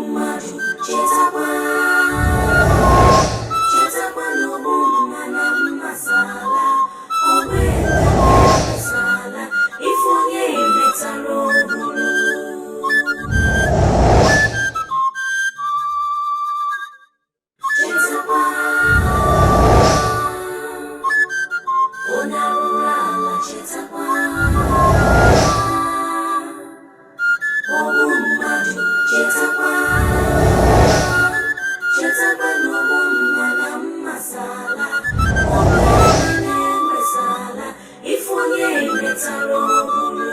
mmadụ chetakwa n'ọgbụ mana mmasala onwe na-emesala ife onye emetara ọbụrụ chetakwa onye arụrụ ala chetakwa ọgbụ mmadụ chetakwa n'ọgbụ mana mmasala onwe na-emesala ife onye emetara ọbụrụ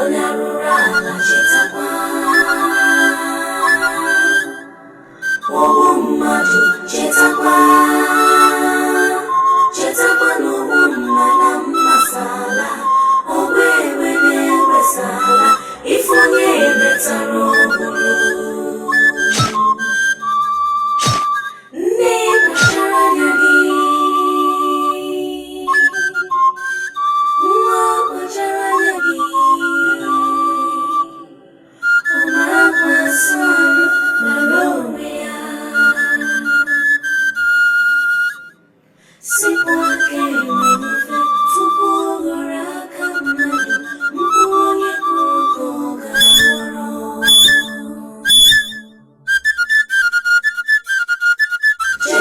onye arụrụ ala chetakwa ọgbụ mmadụ chetakwa n'ọgbụ mana mmasala ọgbụ ewe na-ewesala ife onye emetara ọbụrụ nne kpachara anya gị nwa kpachara anya gị mara onwe ya sikwa aka enwe ofe tupu ọ ghọrọ aka mmadụ mkpụrụ onye kụrụ ka ọ ga-aghọrọ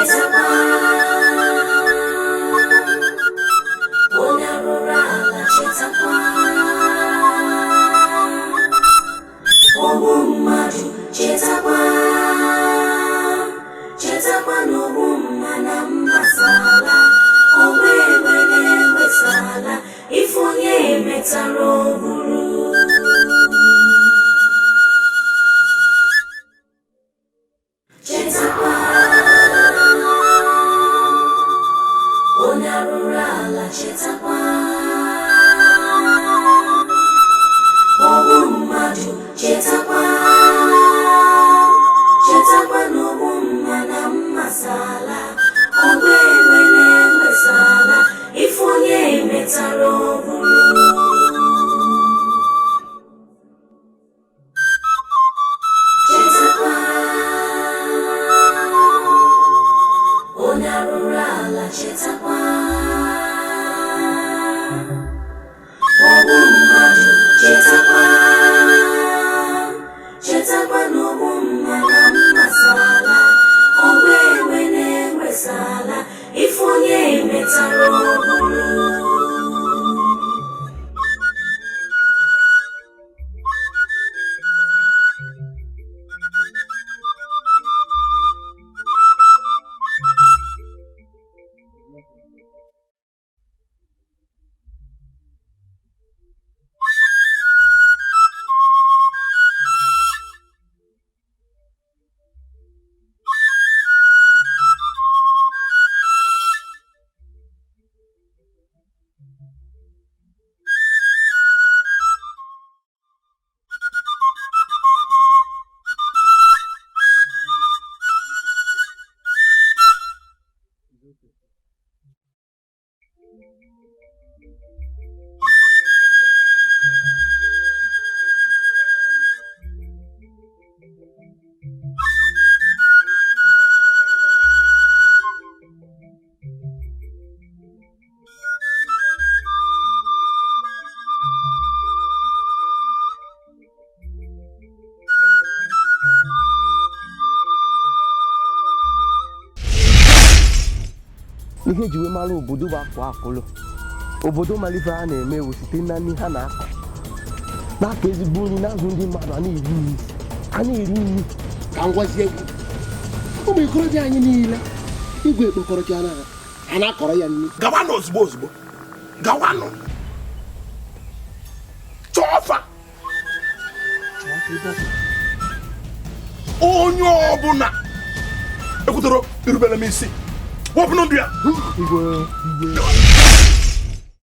chetakwa onye rụrụ ala chetakwa ogbu mmadụ chetakwa n'ogbu mma na mmasala ogbu egbe na-ewesala ife onye emetara ohuru chetakwa onye rụrụ ala chetakwa ogbu mmadụ chetakwa n'ogbu mma na mmasala ogbu egbe na-ewesala ife onye emetara ohuru chetakwa onye rụrụ ala chetakwa ogbu mmadụ chetakwa n'ogbu mma na mmasala ogbu egbe na-ewesala ife onye emetara ohuru ihe jiwe mara obodo bụ afọ akụlụ obodo malife ha na-eme ewu site na nri ha na-akọ n'aka ezigbo nri na-azụ ndị mmadụ a na-eri nri ka m gwazie gị ụmụ ikorobịa anyị niile igwe ekpokọrọcha a na-akọrọ ya nri gawanụ ozugbo gawanụ chọfa onye ọbụla ekwutoro irubere m isi wepụ ndụ ya igwe